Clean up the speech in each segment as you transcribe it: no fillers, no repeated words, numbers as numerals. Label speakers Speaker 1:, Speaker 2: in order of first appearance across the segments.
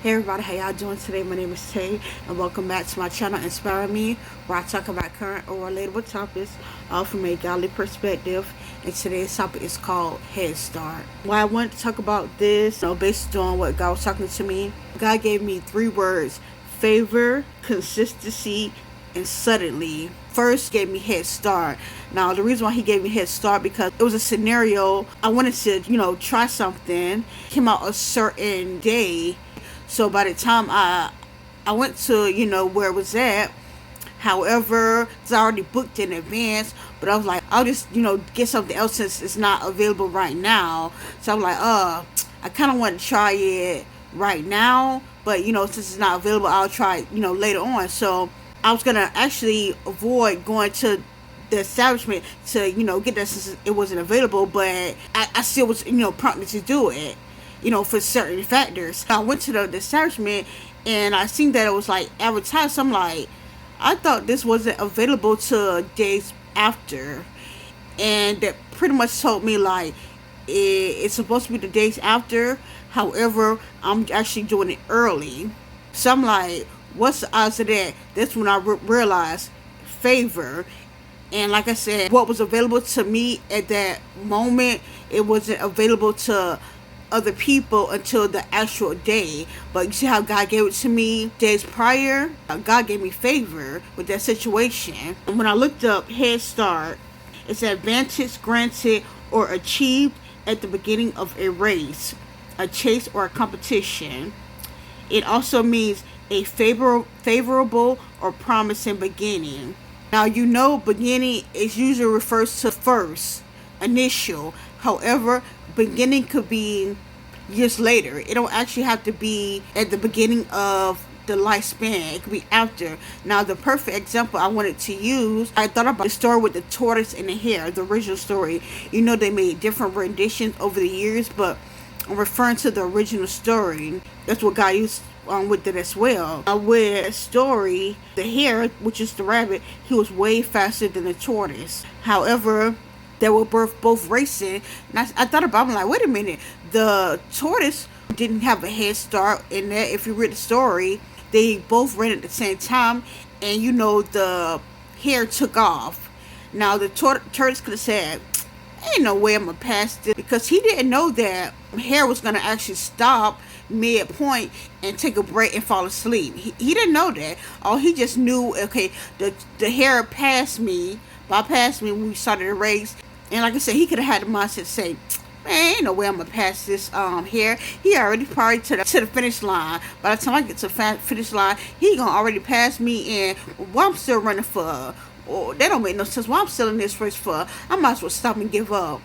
Speaker 1: Hey everybody, how y'all doing today? My name is Tay, and welcome back to my channel, Inspire Me, where I talk about current or relatable topics, all from a godly perspective. And today's topic is called HeadStart. Why I wanted to talk about this, based on what God was talking to me. God gave me 3 words: favor, consistency, and suddenly. First gave me head start. Now the reason why he gave me head start, because it was a scenario I wanted to try something, came out a certain day. So by the time I went to where it was at, however, it's already booked in advance, but I was like, I'll just get something else since it's not available right now. So I'm like, I kind of want to try it right now, but since it's not available, I'll try it later on. So I was gonna actually avoid going to the establishment to get that since it wasn't available, but I still was prompted to do it for certain factors. I went to the establishment and I seen that it was like advertised. I'm like, I thought this wasn't available to days after, and that pretty much told me like it's supposed to be the days after. However, I'm actually doing it early. So I'm like, what's the odds of that? That's when I realized favor. And like I said, what was available to me at that moment, it wasn't available to other people until the actual day. But you see how God gave it to me days prior? God gave me favor with that situation. And when I looked up Head Start, it's an advantage granted or achieved at the beginning of a race, a chase, or a competition. It also means a favorable or promising beginning. Now beginning is usually refers to first, initial. However, beginning could be years later. It don't actually have to be at the beginning of the lifespan. It could be after. Now the perfect example I wanted to use, I thought about the story with the tortoise and the hare, the original story. They made different renditions over the years, but I'm referring to the original story. That's what God used with it as well. With a story, the hare, which is the rabbit, he was way faster than the tortoise. However, they were both racing. And I thought about it, I'm like, wait a minute. The tortoise didn't have a head start in that. If you read the story, they both ran at the same time. And the hare took off. Now the tortoise could have said, ain't no way I'm going to pass this. Because he didn't know that hare was going to actually stop mid-point and take a break and fall asleep. He didn't know that. All he just knew, okay, the hare bypassed me when we started the race. And like I said, he could have had the mindset to say, man, ain't no way I'm gonna pass this hare. He already probably to the finish line. By the time I get to the finish line, he gonna already pass me, and what I'm still running for, or that don't make no sense. What I'm still in this race for, I might as well stop and give up.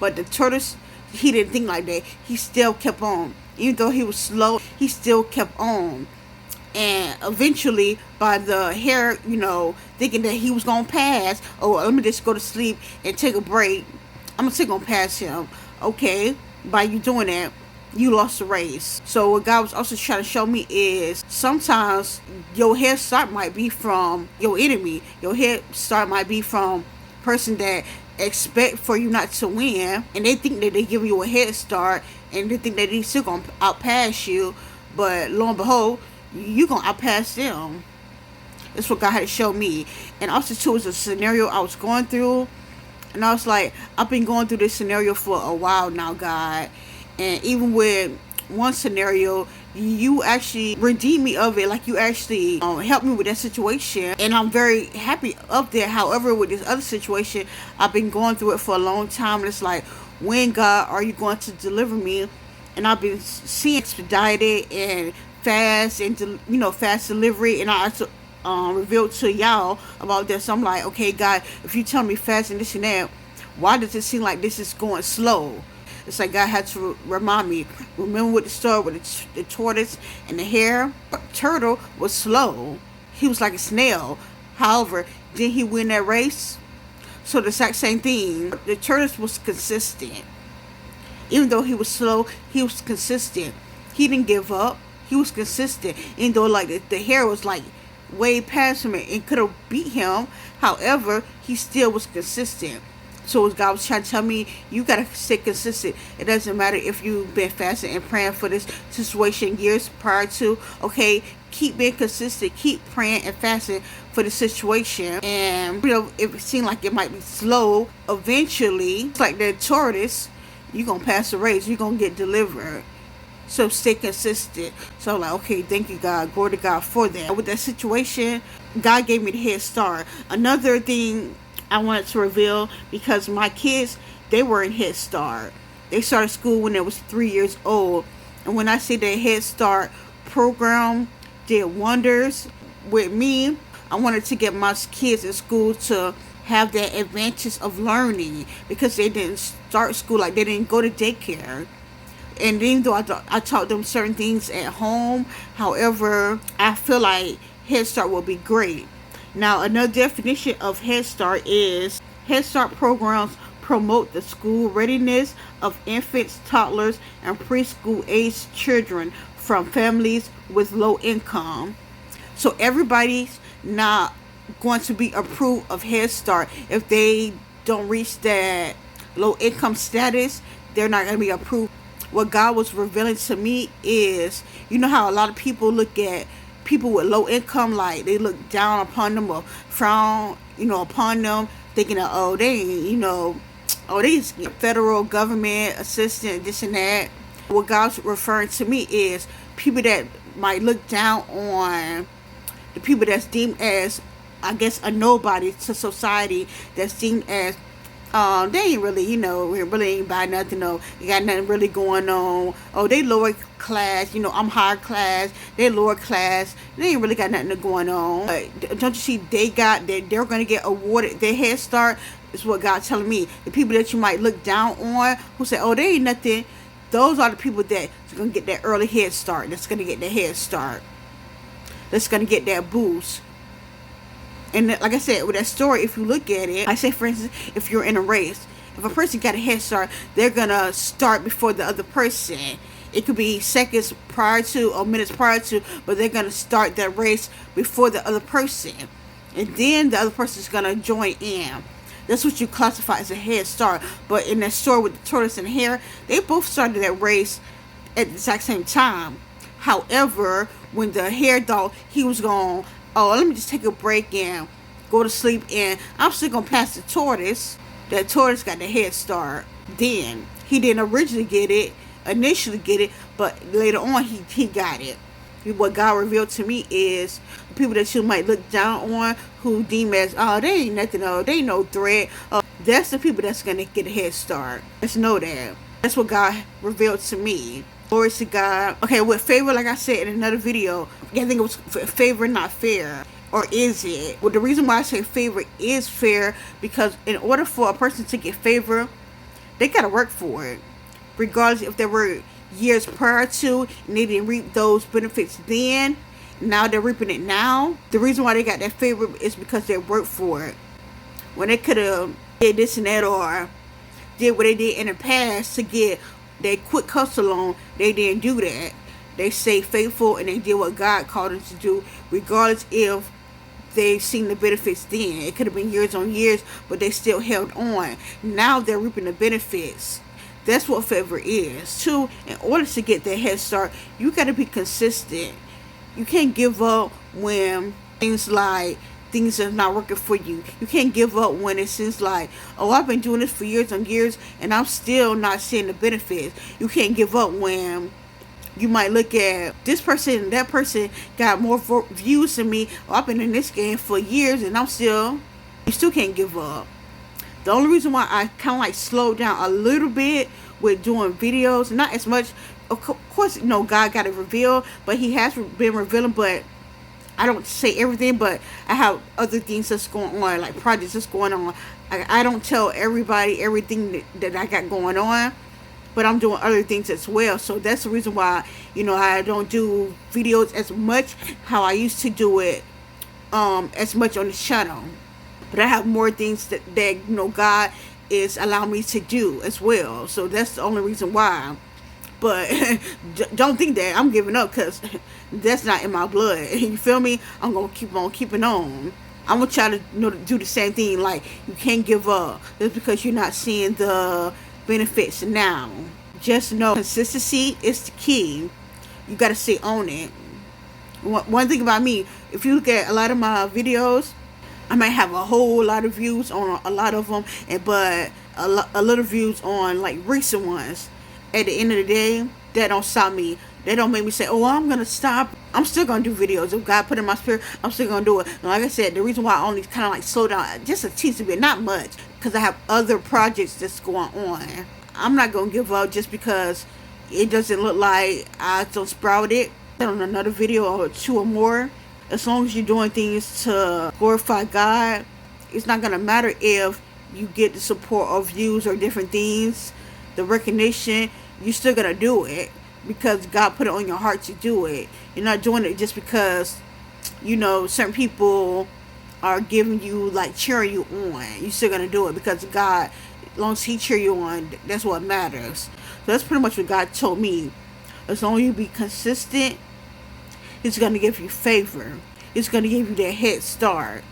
Speaker 1: But the tortoise, he didn't think like that. He still kept on. Even though he was slow, he still kept on. And eventually, by the hare, thinking that he was going to pass, let me just go to sleep and take a break, I'm still going to pass him. Okay, by you doing that, you lost the race. So what God was also trying to show me is sometimes your head start might be from your enemy. Your head start might be from person that expect for you not to win, and they think that they give you a head start, and they think that they still gonna outpass you, but lo and behold, you gonna outpass them. That's what God had to show me. And also too, was a scenario I was going through, and I was like, I've been going through this scenario for a while now, God. And even with one scenario, you actually redeemed me of it. Like you actually helped me with that situation, and I'm very happy of that. However, with this other situation, I've been going through it for a long time, and it's like, when, God, are you going to deliver me? And I've been seeing expedited and fast, and fast delivery, and I also revealed to y'all about this. So I'm like, okay, God, if you tell me fast and this and that, why does it seem like this is going slow? It's like God had to remind me. Remember with the story with the tortoise and the hare? Turtle was slow. He was like a snail. However, did he win that race? So the exact same thing. The tortoise was consistent. Even though he was slow, he was consistent. He didn't give up. He was consistent. Even though like the hare was like way past him and could have beat him. However, he still was consistent. So God was trying to tell me, you gotta stay consistent. It doesn't matter if you've been fasting and praying for this situation years prior to. Okay, keep being consistent, keep praying and fasting for the situation. And if it seems like it might be slow, eventually, it's like the tortoise, you're gonna pass the race, you're gonna get delivered. So stay consistent. So I'm like, okay, thank you, God. Glory to God for that. With that situation, God gave me the head start. Another thing I wanted to reveal, because my kids, they were in Head Start. They started school when they was 3 years old. And when I say the Head Start program did wonders with me, I wanted to get my kids in school to have that advantage of learning, because they didn't start school, like they didn't go to daycare. And even though I taught them certain things at home, however, I feel like Head Start will be great. Now, another definition of Head Start is Head Start programs promote the school readiness of infants, toddlers, and preschool aged children from families with low income. So everybody's not going to be approved of Head Start. If they don't reach that low income status, they're not going to be approved. What God was revealing to me is, you know how a lot of people look at people with low income, like they look down upon them or frown, upon them, thinking that, oh, they they federal government assistance, this and that. What God's referring to me is people that might look down on the people that's deemed as, I guess, a nobody to society, that's deemed as they ain't really, really ain't buy nothing, you got nothing really going on. Oh, they lower class, I'm higher class, they lower class, they ain't really got nothing going on. But don't you see, they're going to get awarded their Head Start. Is what God's telling me. The people that you might look down on, who say, oh, they ain't nothing, those are the people that's going to get that early Head Start, that's going to get the Head Start, that's going to get that boost. And like I said, with that story, if you look at it, I say, for instance, if you're in a race, if a person got a Head Start, they're going to start before the other person. It could be seconds prior to or minutes prior to, but they're going to start that race before the other person. And then the other person is going to join in. That's what you classify as a Head Start. But in that story with the tortoise and the hare, they both started that race at the exact same time. However, when the hare thought he was going, oh, let me just take a break and go to sleep, and I'm still going to pass the tortoise. That tortoise got the Head Start. Then, he didn't initially get it, but later on, he got it. What God revealed to me is the people that you might look down on, who deem as, oh, they ain't nothing, oh, they ain't no threat. That's the people that's going to get a Head Start. Let's know that. That's what God revealed to me. Glory to God. Okay, with favor, like I said in another video, I think it was favor, not fair. Or is it? Well, the reason why I say favor is fair, because in order for a person to get favor, they got to work for it. Regardless if there were years prior to and they didn't reap those benefits then, now they're reaping it now. The reason why they got that favor is because they worked for it. When they could have did this and that, or did what they did in the past to get their quick hustle loan, they didn't do that. They stayed faithful and they did what God called them to do, regardless if they seen the benefits then. It could have been years on years, but they still held on. Now they're reaping the benefits. That's what favor is. Too, in order to get that Head Start, you got to be consistent. You can't give up when things are not working for you. You can't give up when it seems like, oh, I've been doing this for years and years and I'm still not seeing the benefits. You can't give up when you might look at this person, that person got more views than me. Oh, I've been in this game for years and you still can't give up. The only reason why I kind of slowed down a little bit with doing videos, not as much, of course, God got it revealed, but he has been revealing, but I don't say everything, but I have other things that's going on, like projects that's going on. I don't tell everybody everything that I got going on, but I'm doing other things as well. So that's the reason why, I don't do videos as much how I used to do it as much on this channel. But I have more things that God is allowing me to do as well. So that's the only reason why. But don't think that I'm giving up, because that's not in my blood. You feel me? I'm going to keep on keeping on. I'm gonna try to do the same thing. Like, you can't give up just because you're not seeing the benefits now. Just know consistency is the key. You gotta stay on it. One thing about me, if you look at a lot of my videos, I might have a whole lot of views on a lot of them, but a little views on like recent ones. At the end of the day, that don't stop me. That don't make me say, "Oh, I'm gonna stop." I'm still gonna do videos. If God put in my spirit, I'm still gonna do it. And like I said, the reason why I only kind of like slow down just a teensy bit, not much, because I have other projects that's going on. I'm not gonna give up just because it doesn't look like I don't sprout it on another video or two or more. As long as you're doing things to glorify God, it's not gonna matter if you get the support or views or different things, the recognition. You're still gonna do it because God put it on your heart to do it. You're not doing it just because certain people are giving you, like, cheering you on. You're still gonna do it because God, as long as He cheer you on, that's what matters. So that's pretty much what God told me. As long as you be consistent, He's gonna give you favor. It's gonna give you that head start.